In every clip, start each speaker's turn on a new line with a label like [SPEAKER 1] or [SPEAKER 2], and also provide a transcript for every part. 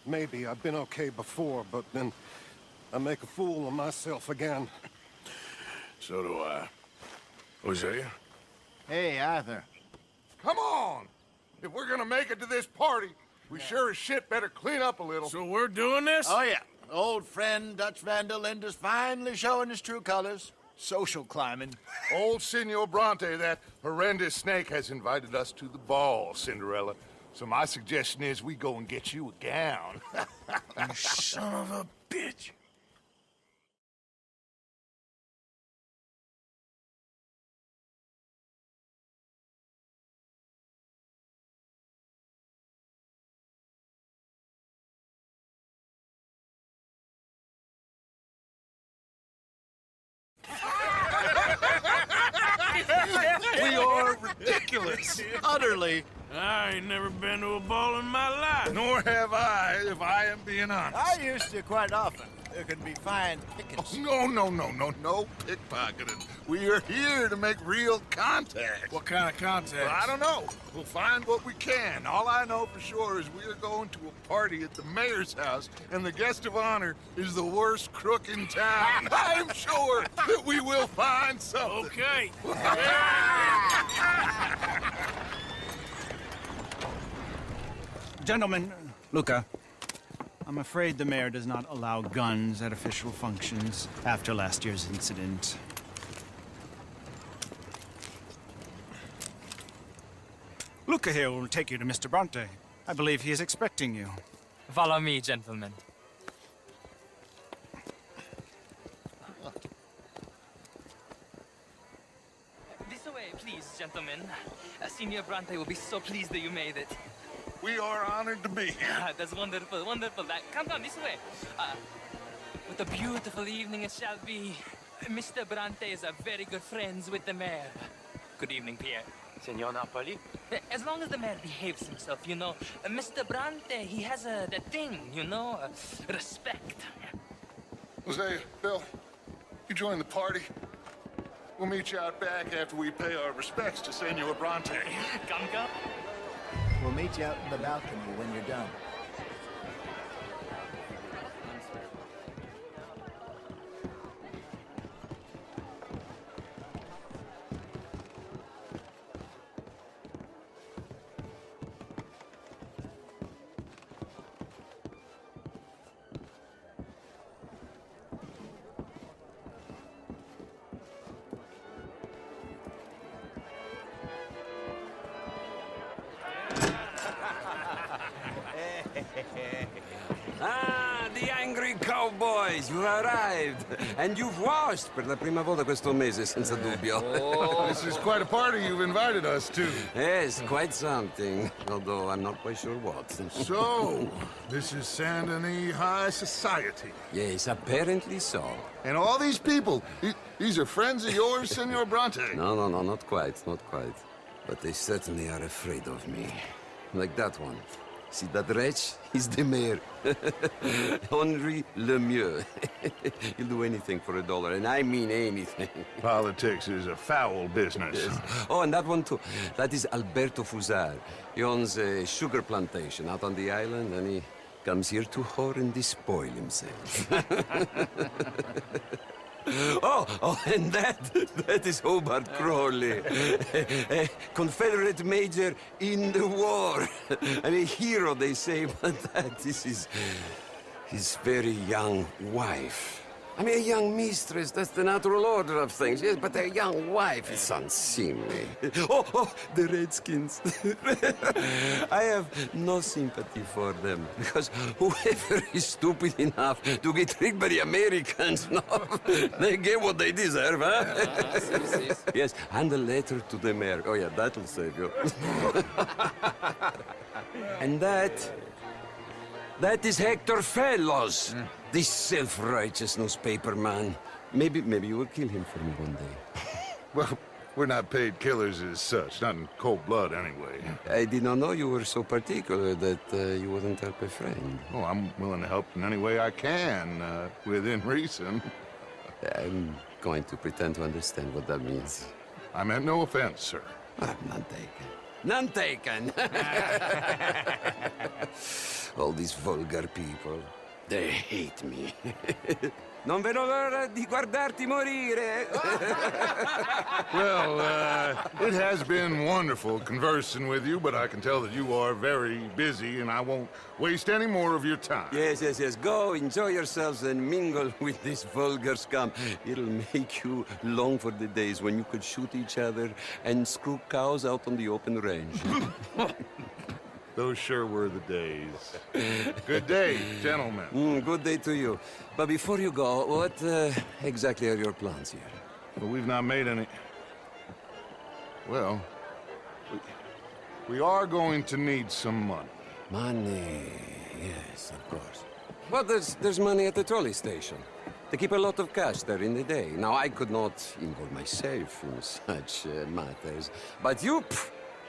[SPEAKER 1] maybe. I've been okay before, but then I make a fool of myself again.
[SPEAKER 2] So do I. Hosea?
[SPEAKER 3] Hey, Arthur.
[SPEAKER 4] Come on! If we're gonna make it to this party, we sure as shit better clean up a little.
[SPEAKER 2] So we're doing this?
[SPEAKER 3] Oh, yeah. Old friend Dutch Van der Linde's finally showing his true colors. Social climbing.
[SPEAKER 4] Old Senor Bronte, that horrendous snake, has invited us to the ball, Cinderella. So my suggestion is we go and get you a gown.
[SPEAKER 2] You son of a bitch.
[SPEAKER 3] We are ridiculous. Utterly.
[SPEAKER 2] I ain't never been to a ball in my life.
[SPEAKER 4] Nor have I, if I am being honest.
[SPEAKER 3] I used to quite often. There can be fine pickets.
[SPEAKER 4] No pickpocketing. We are here to make real contact.
[SPEAKER 2] What kind of contact?
[SPEAKER 4] Well, I don't know. We'll find what we can. All I know for sure is we are going to a party at the mayor's house, and the guest of honor is the worst crook in town. I'm sure that we will find something.
[SPEAKER 2] Okay.
[SPEAKER 5] Gentlemen, Luca, I'm afraid the mayor does not allow guns at official functions after last year's incident. Luca here will take you to Mr. Bronte. I believe he is expecting you.
[SPEAKER 6] Follow me, gentlemen. This way, please, gentlemen. Senior Bronte will be so pleased that you made it.
[SPEAKER 4] We are honored to be here.
[SPEAKER 6] That's wonderful, wonderful. Come on, this way. What a beautiful evening it shall be. Mr. Bronte is very good friends with the mayor. Good evening, Pierre.
[SPEAKER 7] Senor Napoli?
[SPEAKER 6] As long as the mayor behaves himself, you know. Mr. Bronte, he has that thing, you know, respect.
[SPEAKER 4] Hosea, Bill, you join the party. We'll meet you out back after we pay our respects to Senor Bronte.
[SPEAKER 6] Come.
[SPEAKER 3] We'll meet you out in the balcony when you're done.
[SPEAKER 8] Ah, the angry cowboys, you arrived. And you've washed per la prima volta questo mese, senza dubbio.
[SPEAKER 4] This is quite a party you've invited us to.
[SPEAKER 8] Yes, quite something. Although I'm not quite sure what.
[SPEAKER 4] So, this is Saint Denis High Society.
[SPEAKER 8] Yes, apparently so.
[SPEAKER 4] And all these people, these are friends of yours, Senor Bronte?
[SPEAKER 8] No, not quite, not quite. But they certainly are afraid of me. Like that one. See that wretch? He's the mayor. Henri Lemieux. He'll do anything for $1, and I mean anything.
[SPEAKER 4] Politics is a foul business.
[SPEAKER 8] Yes. Oh, and that one too. That is Alberto Fusar. He owns a sugar plantation out on the island, and he comes here to whore and despoil himself. Oh, and that is Hobart Crawley, a Confederate major in the war. I mean, a hero, they say, but that is his very young wife. I mean, a young mistress, that's the natural order of things, yes, but a young wife is unseemly. Oh, the Redskins. I have no sympathy for them, because whoever is stupid enough to get tricked by the Americans, no, they get what they deserve, huh? Yes, and a letter to the mayor. Oh, yeah, that'll save you. And that is Hector Fellows. This self-righteous newspaper man. Maybe you will kill him for me one day.
[SPEAKER 4] Well, we're not paid killers as such, not in cold blood anyway.
[SPEAKER 8] I did not know you were so particular that you wouldn't help a friend.
[SPEAKER 4] Oh, I'm willing to help in any way I can, within reason.
[SPEAKER 8] I'm going to pretend to understand what that means.
[SPEAKER 4] I meant no offense, sir.
[SPEAKER 8] I'm not taken. None taken. All these vulgar people. They hate me. Non vedo l'ora di guardarti morire.
[SPEAKER 4] Well, it has been wonderful conversing with you, but I can tell that you are very busy, and I won't waste any more of your time.
[SPEAKER 8] Yes. Go, enjoy yourselves, and mingle with this vulgar scum. It'll make you long for the days when you could shoot each other and screw cows out on the open range.
[SPEAKER 4] Those sure were the days. Good day, gentlemen.
[SPEAKER 8] Good day to you. But before you go, what exactly are your plans here?
[SPEAKER 4] Well, we've not made any... Well, we are going to need some money.
[SPEAKER 8] Money, yes, of course. But there's money at the trolley station. They keep a lot of cash there in the day. Now, I could not involve myself in such matters. But you,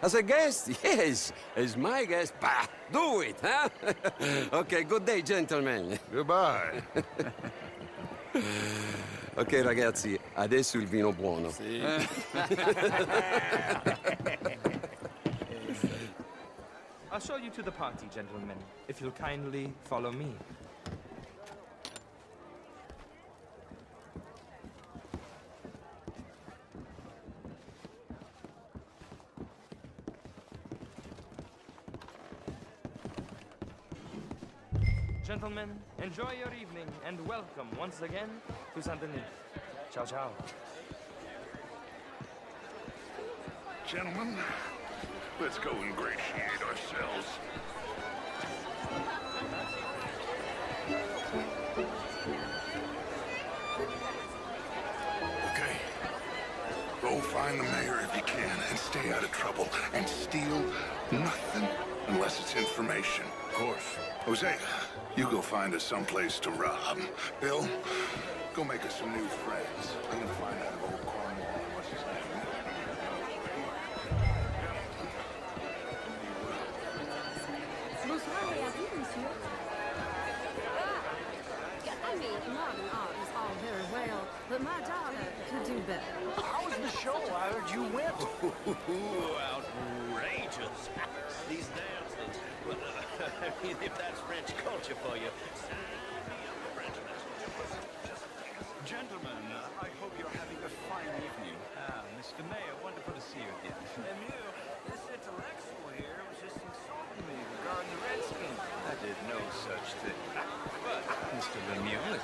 [SPEAKER 8] as a guest, yes, as my guest, bah, do it, huh? Okay, good day, gentlemen.
[SPEAKER 4] Goodbye.
[SPEAKER 8] Ok, ragazzi, adesso il vino buono.
[SPEAKER 6] I'll show you to the party, gentlemen, if you'll kindly follow me. Gentlemen, enjoy your evening and welcome once again to Saint Denis. Ciao, ciao.
[SPEAKER 4] Gentlemen, let's go ingratiate ourselves. Okay. Go find the mayor if you can and stay out of trouble and steal nothing unless it's information. Of course. Jose, you go find us someplace to rob. Bill, go make us some new friends. I'm gonna find out if old Cornwall, what's his name?
[SPEAKER 7] Bonsoir et à vous, monsieur. I mean, modern art is all very well, but my daughter could do better.
[SPEAKER 3] How was the show? I heard you went.
[SPEAKER 9] Outrageous. These dances. Well, I mean, if that's French culture for you.
[SPEAKER 5] Gentlemen, I hope you're having a fine evening. Mr. Mayor, wonderful to see you again.
[SPEAKER 9] Lemieux, this intellectual here was just insulting me regarding the Redskins.
[SPEAKER 5] I did no such thing. But, Mr. Lemieux,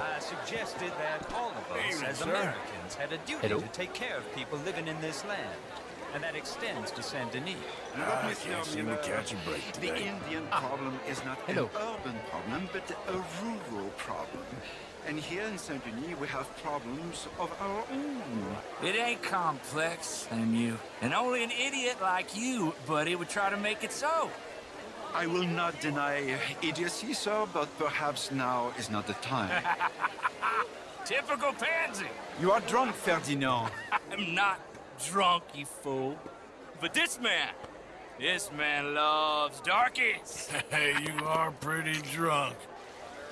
[SPEAKER 5] I suggested that all of us as Americans had a duty to take care of people living in this land. And that extends to Saint Denis.
[SPEAKER 2] I can't seem to catch a break
[SPEAKER 10] The
[SPEAKER 2] today.
[SPEAKER 10] Indian problem is not an urban problem, but a rural problem. And here in Saint Denis, we have problems of our own.
[SPEAKER 9] It ain't complex, Lemieux. And only an idiot like you, buddy, would try to make it so.
[SPEAKER 10] I will not deny idiocy, sir, but perhaps now is not the time.
[SPEAKER 9] Typical pansy.
[SPEAKER 10] You are drunk, Ferdinand.
[SPEAKER 9] I'm not drunk, you fool. But this man loves darkies.
[SPEAKER 2] Hey, you are pretty drunk.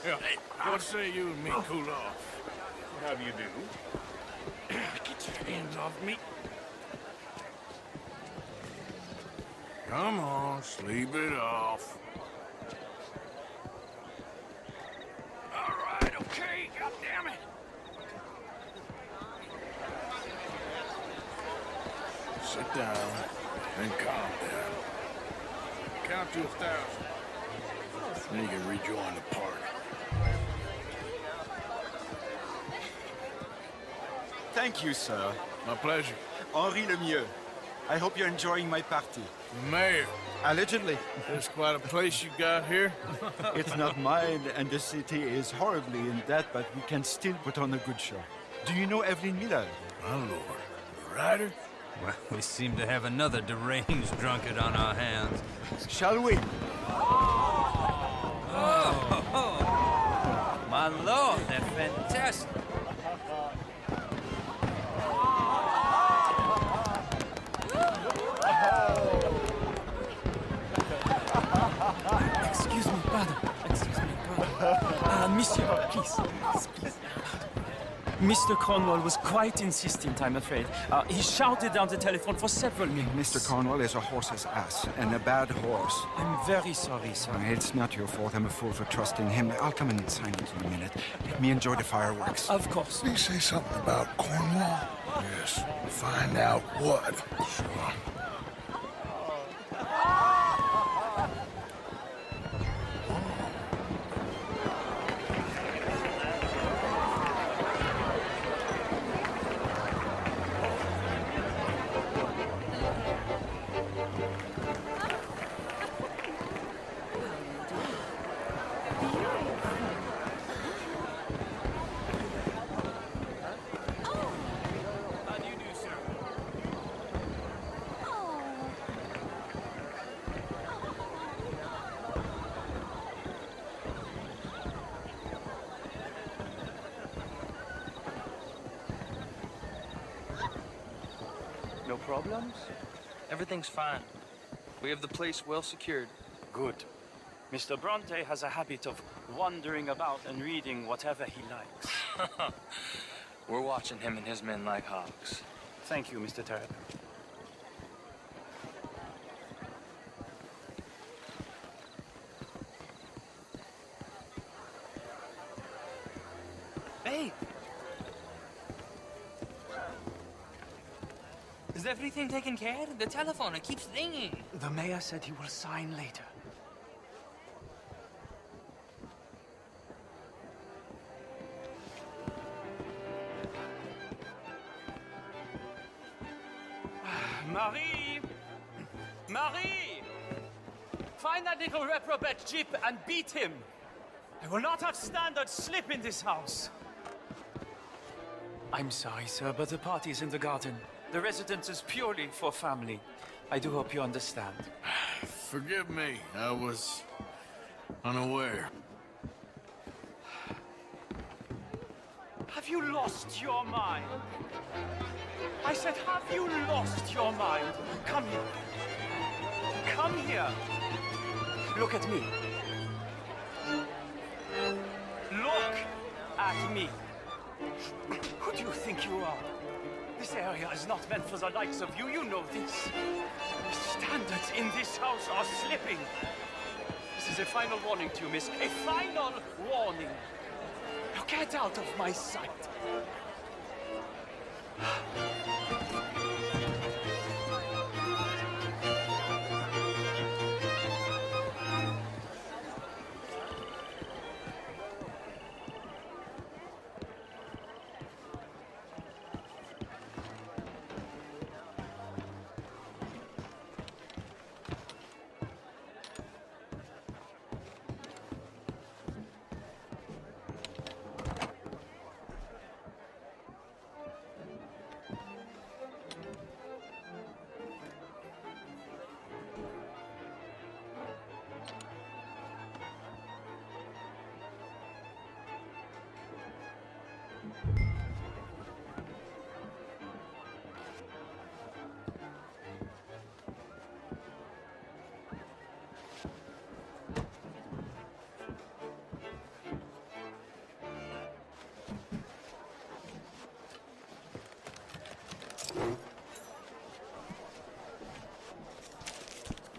[SPEAKER 2] Yeah, what say you and me cool off?
[SPEAKER 9] How do you do?
[SPEAKER 2] Get your hands off me. Come on, sleep it off. All right, okay, goddammit. Sit down and calm down. Count to 1,000. Then you can rejoin the party.
[SPEAKER 10] Thank you, sir.
[SPEAKER 2] My pleasure.
[SPEAKER 10] Henri Lemieux. I hope you're enjoying my party.
[SPEAKER 2] Mayor,
[SPEAKER 10] Allegedly.
[SPEAKER 2] there's quite a place you got here.
[SPEAKER 10] It's not mine, and the city is horribly in debt, but we can still put on a good show. Do you know Evelyn Miller?
[SPEAKER 2] My lord. The rider?
[SPEAKER 9] Well, we seem to have another deranged drunkard on our hands.
[SPEAKER 10] Shall we?
[SPEAKER 9] My lord, they're fantastic.
[SPEAKER 6] Excuse me, pardon. Excuse me, pardon. Monsieur, please. Please.
[SPEAKER 5] Mr. Cornwall was quite insistent, I'm afraid. He shouted down the telephone for several minutes.
[SPEAKER 10] Mr. Cornwall is a horse's ass, and a bad horse.
[SPEAKER 5] I'm very sorry, sir.
[SPEAKER 10] It's not your fault. I'm a fool for trusting him. I'll come in and sign it in a minute. Let me enjoy the fireworks.
[SPEAKER 5] Of course.
[SPEAKER 2] Did he say something about Cornwall? Yes. Find out what. Sure.
[SPEAKER 11] No problems? Everything's fine. We have the place well secured.
[SPEAKER 5] Good. Mr. Bronte has a habit of wandering about and reading whatever he likes.
[SPEAKER 11] We're watching him and his men like hawks.
[SPEAKER 5] Thank you, Mr. Terrible.
[SPEAKER 11] Hey! Is everything taken care of? The telephone, it keeps ringing.
[SPEAKER 5] The mayor said he will sign later. Marie! Marie! Find that little reprobate Jip and beat him. I will not have standard slip in this house. I'm sorry, sir, but the party's in the garden. The residence is purely for family. I do hope you understand.
[SPEAKER 2] Forgive me. I was unaware.
[SPEAKER 5] Have you lost your mind? I said, have you lost your mind? Come here. Come here. Look at me. Look at me. Who do you think you are? This area is not meant for the likes of you. You know this. The standards in this house are slipping. This is a final warning to you, miss. A final warning. Now get out of my sight.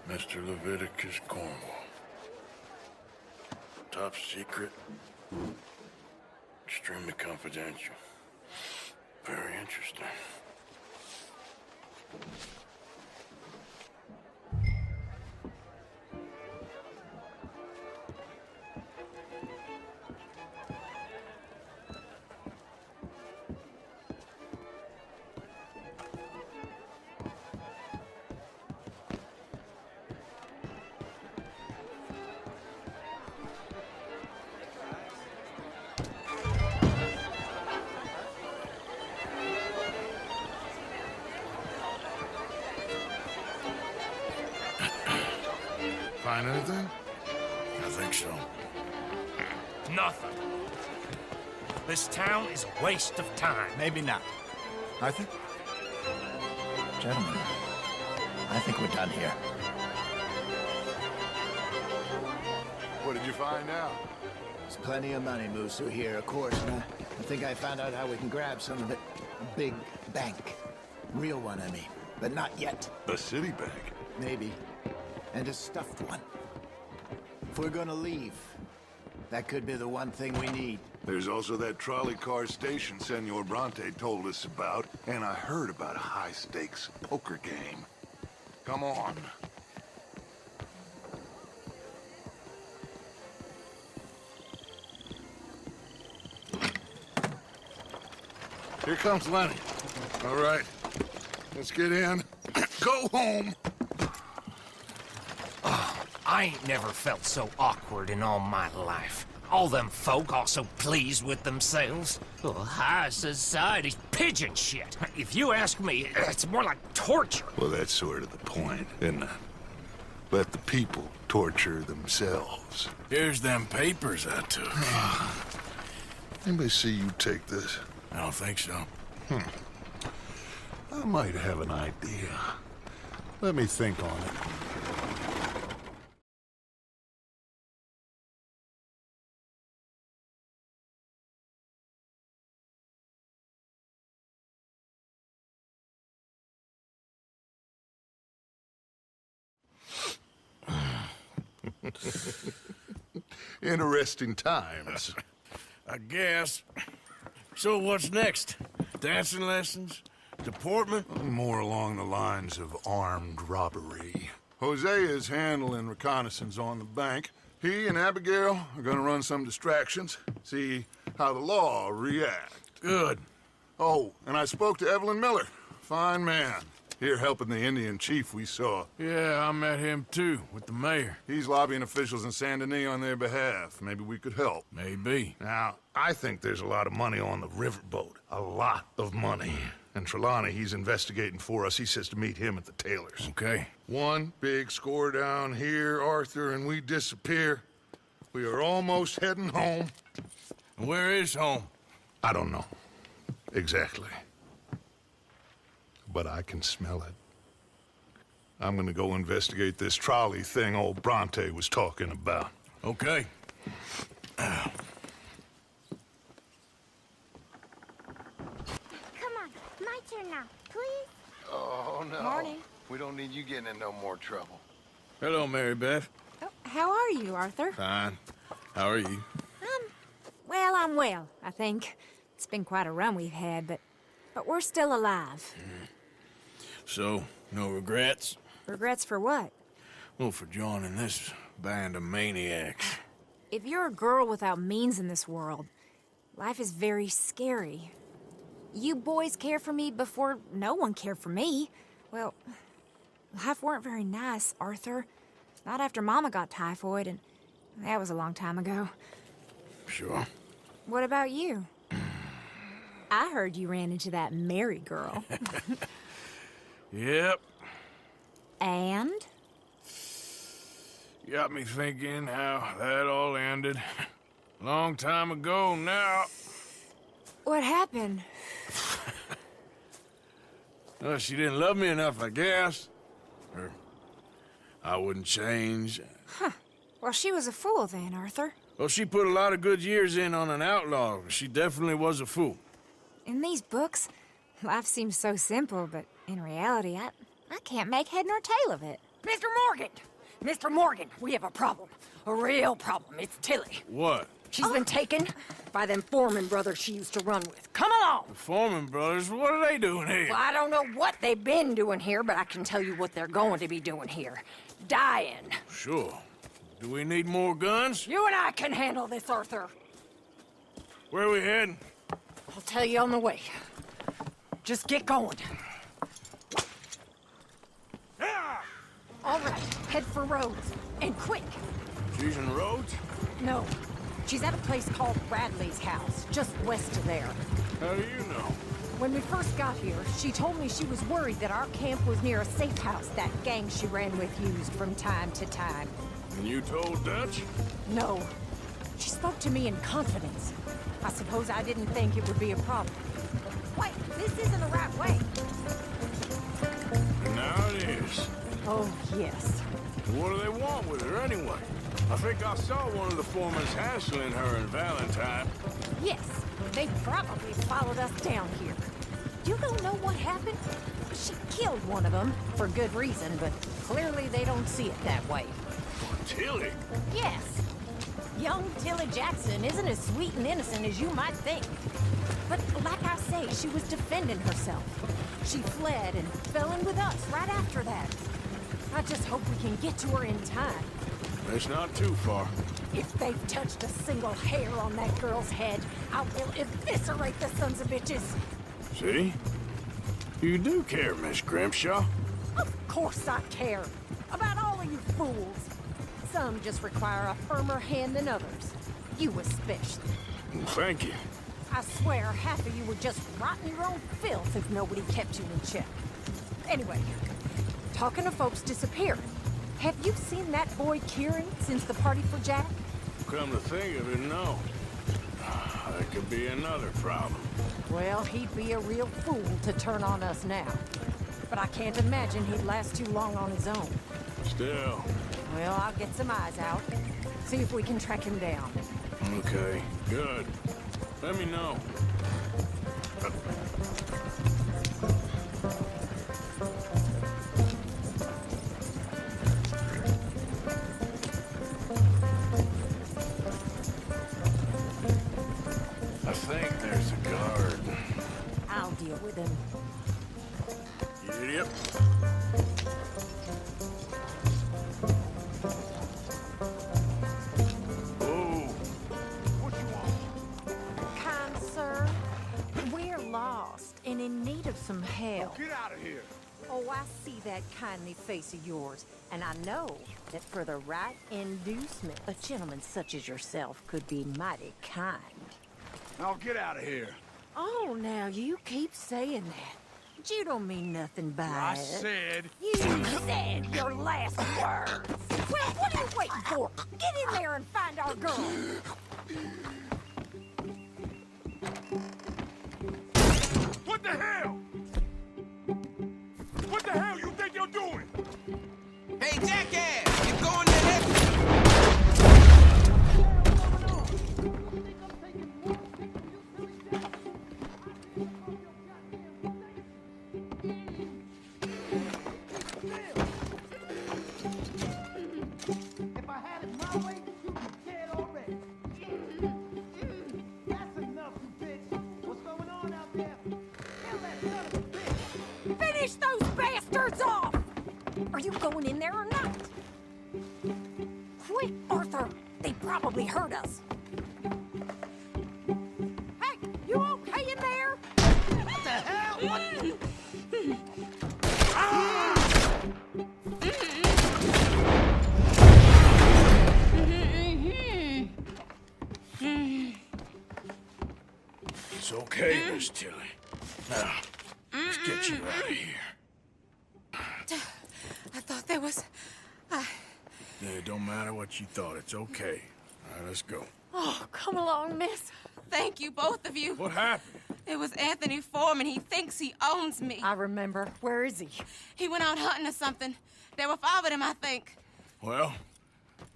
[SPEAKER 2] Mr. Leviticus Cornwall. Top secret. Extremely confidential. Very interesting. Find anything? I think so.
[SPEAKER 12] Nothing. This town is a waste of time.
[SPEAKER 3] Maybe not. Arthur? Gentlemen, I think we're done here.
[SPEAKER 1] What did you
[SPEAKER 4] find out?
[SPEAKER 3] There's plenty of money moves through here, of course, and I think I found out how we can grab some of it. A big bank. Real one, I mean. But not yet.
[SPEAKER 4] A city bank?
[SPEAKER 3] Maybe. And a stuffed one. If we're gonna leave, that could be the one thing we need.
[SPEAKER 4] There's also that trolley car station Senor Bronte told us about, and I heard about a high-stakes poker game. Come on. Here comes Lenny. All right, let's get in. Go home.
[SPEAKER 12] Oh, I ain't never felt so awkward in all my life. All them folk all so pleased with themselves. Oh, high society's pigeon shit. If you ask me, it's more like torture.
[SPEAKER 4] Well, that's sort of the point, isn't it? Let the people torture themselves.
[SPEAKER 2] Here's them papers I took.
[SPEAKER 4] Anybody see you take this?
[SPEAKER 2] I don't think so.
[SPEAKER 4] I might have an idea. Let me think on it. Interesting times.
[SPEAKER 2] I guess. So what's next? Dancing lessons? Deportment?
[SPEAKER 4] More along the lines of armed robbery. Jose is handling reconnaissance on the bank. He and Abigail are gonna run some distractions, see how the law reacts.
[SPEAKER 2] Good.
[SPEAKER 4] Oh, and I spoke to Evelyn Miller. Fine man. Here helping the Indian chief we saw.
[SPEAKER 2] Yeah, I met him too, with the mayor.
[SPEAKER 4] He's lobbying officials in Saint Denis on their behalf. Maybe we could help.
[SPEAKER 2] Maybe.
[SPEAKER 4] Now, I think there's a lot of money on the riverboat. A lot of money. And Trelawney, he's investigating for us. He says to meet him at the Taylor's.
[SPEAKER 2] Okay.
[SPEAKER 4] One big score down here, Arthur, and we disappear. We are almost heading home.
[SPEAKER 2] Where is home?
[SPEAKER 4] I don't know. Exactly. But I can smell it. I'm gonna go investigate this trolley thing old Bronte was talking about.
[SPEAKER 2] Okay.
[SPEAKER 13] Come on, my turn now, please.
[SPEAKER 14] Oh, no.
[SPEAKER 7] Morning.
[SPEAKER 14] We don't need you getting in no more trouble.
[SPEAKER 2] Hello, Mary Beth.
[SPEAKER 7] Oh, how are you, Arthur?
[SPEAKER 2] Fine. How are you?
[SPEAKER 7] Well, I'm well, I think. It's been quite a run we've had, but we're still alive.
[SPEAKER 2] So, no regrets?
[SPEAKER 7] Regrets for what?
[SPEAKER 2] Well, for joining this band of maniacs.
[SPEAKER 7] If you're a girl without means in this world, life is very scary. You boys cared for me before no one cared for me. Well, life weren't very nice, Arthur. Not after Mama got typhoid, and that was a long time ago.
[SPEAKER 2] Sure.
[SPEAKER 7] What about you? I heard you ran into that Mary girl.
[SPEAKER 2] Yep.
[SPEAKER 7] And?
[SPEAKER 2] Got me thinking how that all ended. Long time ago now.
[SPEAKER 7] What happened?
[SPEAKER 2] Well, she didn't love me enough, I guess. Or I wouldn't change.
[SPEAKER 7] Huh. Well, she was a fool then, Arthur.
[SPEAKER 2] Well, she put a lot of good years in on an outlaw. She definitely was a fool.
[SPEAKER 7] In these books, life seems so simple, but in reality, I can't make head nor tail of it.
[SPEAKER 15] Mr. Morgan! Mr. Morgan, we have a problem. A real problem. It's Tilly.
[SPEAKER 2] What?
[SPEAKER 15] She's been taken by them Foreman brothers she used to run with. Come along!
[SPEAKER 2] The Foreman brothers? What are they doing here?
[SPEAKER 15] Well, I don't know what they've been doing here, but I can tell you what they're going to be doing here. Dying.
[SPEAKER 2] Sure. Do we need more guns?
[SPEAKER 15] You and I can handle this, Arthur.
[SPEAKER 2] Where are we heading?
[SPEAKER 15] I'll tell you on the way. Just get going. All right, head for Rhodes. And quick.
[SPEAKER 2] She's in Rhodes?
[SPEAKER 15] No. She's at a place called Bradley's house, just west of there.
[SPEAKER 2] How do you know?
[SPEAKER 15] When we first got here, she told me she was worried that our camp was near a safe house that gang she ran with used from time to time.
[SPEAKER 2] And you told Dutch?
[SPEAKER 15] No. She spoke to me in confidence. I suppose I didn't think it would be a problem. Wait, this isn't the right way.
[SPEAKER 2] Now it is.
[SPEAKER 15] Oh, yes.
[SPEAKER 2] What do they want with her anyway? I think I saw one of the foremans hassling her and Valentine.
[SPEAKER 15] Yes, they probably followed us down here. You don't know what happened? She killed one of them, for good reason, but clearly they don't see it that way.
[SPEAKER 2] Tilly?
[SPEAKER 15] Yes. Young Tilly Jackson isn't as sweet and innocent as you might think. But like I say, she was defending herself. She fled and fell in with us right after that. I just hope we can get to her in time.
[SPEAKER 2] It's not too far.
[SPEAKER 15] If they've touched a single hair on that girl's head, I will eviscerate the sons of bitches.
[SPEAKER 2] See? You do care, Miss Grimshaw.
[SPEAKER 15] Of course I care. About all of you fools. Some just require a firmer hand than others. You especially.
[SPEAKER 2] Thank you.
[SPEAKER 15] I swear half of you would just rot in your own filth if nobody kept you in check. Anyway, talking to folks disappearing. Have you seen that boy Kieran since the party for Jack?
[SPEAKER 2] Come to think of it, no. That could be another problem.
[SPEAKER 15] Well, he'd be a real fool to turn on us now. But I can't imagine he'd last too long on his own.
[SPEAKER 2] Still.
[SPEAKER 15] Well, I'll get some eyes out. See if we can track him down.
[SPEAKER 2] Okay, good. Let me know. I think there's a guard.
[SPEAKER 15] I'll deal with him.
[SPEAKER 2] Yep.
[SPEAKER 15] Kind sir, we're lost and in need of some help.
[SPEAKER 4] Get out of here.
[SPEAKER 15] Oh, I see that kindly face of yours, and I know that for the right inducement, a gentleman such as yourself could be mighty kind.
[SPEAKER 4] Now get out of here.
[SPEAKER 15] Oh, now you keep saying that. But you don't mean nothing by
[SPEAKER 4] I
[SPEAKER 15] it.
[SPEAKER 4] said...
[SPEAKER 15] You said your last words. Well, what are you waiting for? Get in there and find our girl.
[SPEAKER 4] What the hell? What the hell you think you're doing?
[SPEAKER 8] Hey, jackass! You're going to heaven!
[SPEAKER 16] If I had it my way, you'd be dead already. That's enough, you bitch. What's going on out there? Kill that son of a bitch.
[SPEAKER 15] Finish those bastards off! Are you going in there or not? Quick, Arthur! They probably heard us. Hey, you okay in there?
[SPEAKER 16] What the hell? What?
[SPEAKER 2] It's okay, Miss Tilly. Now, let's get you out of here.
[SPEAKER 17] I thought there was...
[SPEAKER 2] Yeah, it don't matter what you thought. It's okay. All right, let's go.
[SPEAKER 17] Oh, come along, miss. Thank you, both of you.
[SPEAKER 2] What happened?
[SPEAKER 17] It was Anthony Foreman. He thinks he owns me.
[SPEAKER 15] I remember. Where is he?
[SPEAKER 17] He went out hunting or something. There were 5 of them, I think.
[SPEAKER 2] Well,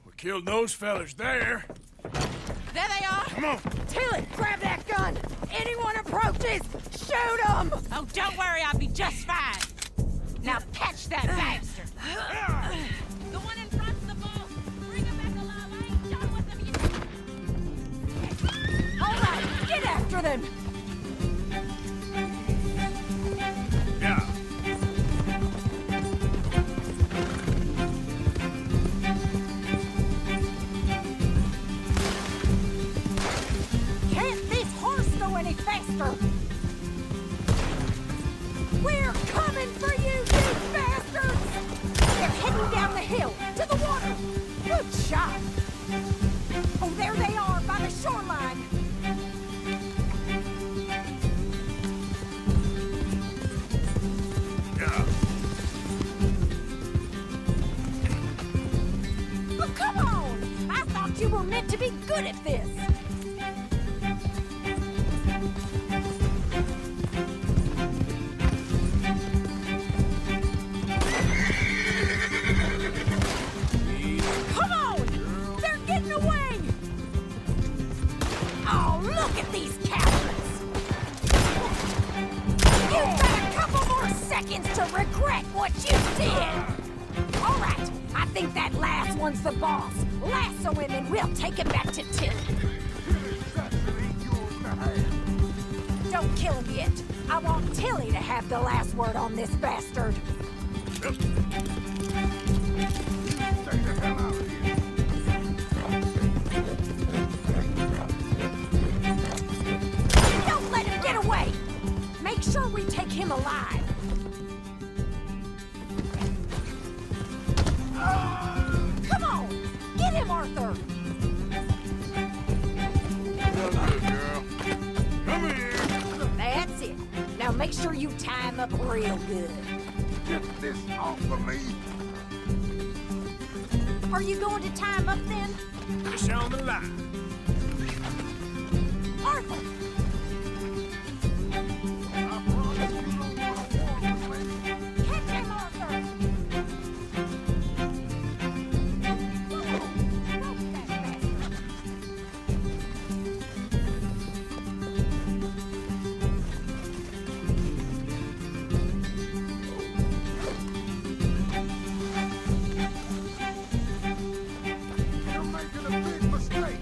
[SPEAKER 2] we killed those fellas there.
[SPEAKER 17] There they are.
[SPEAKER 2] Come on.
[SPEAKER 15] Tilly, grab that gun! Anyone approaches, shoot them!
[SPEAKER 17] Oh, don't worry. I'll be just fine. Now catch that bastard. The one in front's the boss. Bring him back alive. I ain't done with them yet.
[SPEAKER 15] All right, get after them!
[SPEAKER 2] Yeah.
[SPEAKER 15] Can't this horse go any faster? We're coming for you, you bastards! They're heading down the hill, to the water! Good shot! Oh, there they are, by the shoreline!
[SPEAKER 2] Yeah.
[SPEAKER 15] Oh, come on! I thought you were meant to be good at this! Come on! They're Look at these cowards! You've got a couple more seconds to regret what you did! All right, I think that last one's the boss. Lasso him and we'll take him back to Tilly. Don't kill him yet. I want Tilly to have the last word on this bastard. Don't let him get away! Make sure we take him alive. Come on! Get him, Arthur! That's it. Now make sure you tie him up real good.
[SPEAKER 4] Get this off of me.
[SPEAKER 15] Are you going to tie him up then?
[SPEAKER 2] It's on the line.
[SPEAKER 15] Arthur! Catch him, Arthur!
[SPEAKER 4] You're making a big mistake.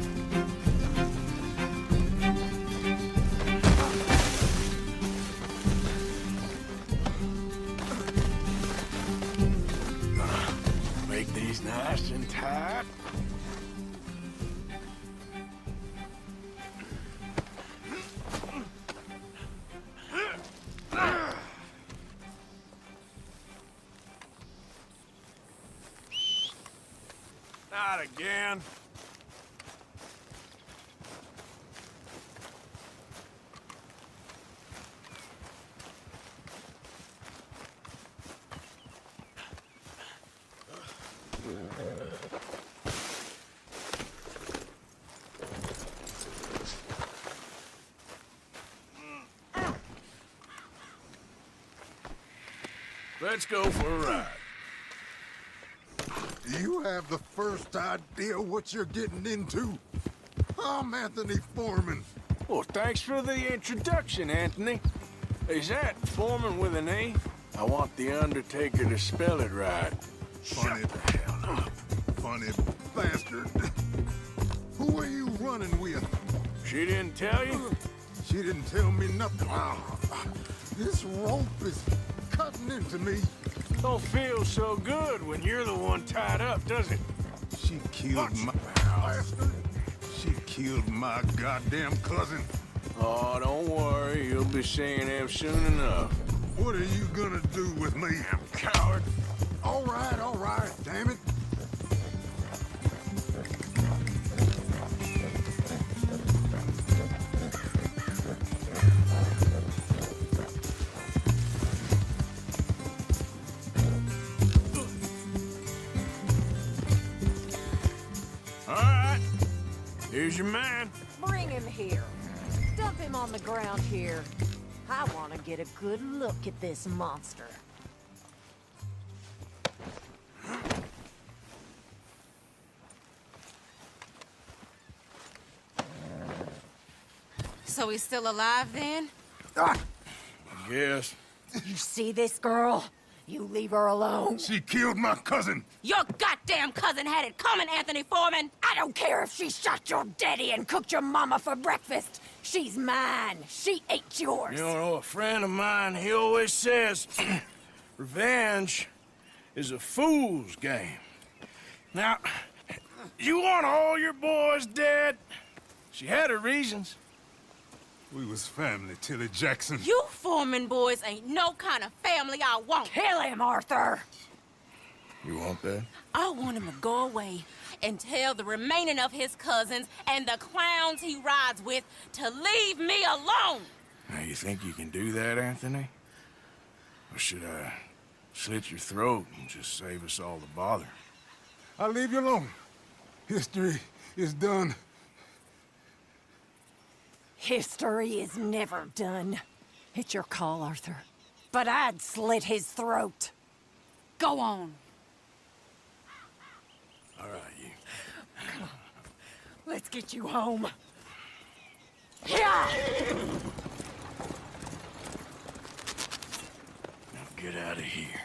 [SPEAKER 2] Make these nice and tight. Not again. Let's go for a ride.
[SPEAKER 4] Do you have the first idea what you're getting into? I'm Anthony Foreman.
[SPEAKER 2] Well, thanks for the introduction, Anthony. Is that Foreman with an E? I want the Undertaker to spell it right.
[SPEAKER 4] Funny the hell up. Funny bastard. Who are you running with?
[SPEAKER 2] She didn't tell you?
[SPEAKER 4] She didn't tell me nothing. This rope is cutting into me.
[SPEAKER 2] Don't feel so good when you're the one tied up, does it?
[SPEAKER 4] She killed my bastard. She killed my goddamn cousin.
[SPEAKER 2] Oh, don't worry. You'll be seeing him soon enough.
[SPEAKER 4] What are you gonna do with me, you coward? All right, damn it.
[SPEAKER 2] All right. Here's your man.
[SPEAKER 15] Bring him here. Dump him on the ground here. I want to get a good look at this monster.
[SPEAKER 17] So he's still alive then?
[SPEAKER 2] I guess.
[SPEAKER 15] You see this girl? You leave her alone.
[SPEAKER 4] She killed my cousin.
[SPEAKER 17] Your goddamn cousin had it coming, Anthony Foreman!
[SPEAKER 15] I don't care if she shot your daddy and cooked your mama for breakfast. She's mine. She ate yours.
[SPEAKER 2] You know, a friend of mine, he always says, revenge is a fool's game. Now, you want all your boys dead? She had her reasons.
[SPEAKER 4] We was family, Tilly Jackson.
[SPEAKER 17] You Foreman boys ain't no kind of family I want.
[SPEAKER 15] Kill him, Arthur!
[SPEAKER 2] You want that?
[SPEAKER 17] I want him to go away and tell the remaining of his cousins and the clowns he rides with to leave me alone.
[SPEAKER 2] Now, you think you can do that, Anthony? Or should I slit your throat and just save us all the bother?
[SPEAKER 4] I'll leave you alone. History is done.
[SPEAKER 15] History is never done. It's your call, Arthur. But I'd slit his throat.
[SPEAKER 17] Go on.
[SPEAKER 2] All right, you.
[SPEAKER 15] Let's get you home. Here!
[SPEAKER 2] out of here.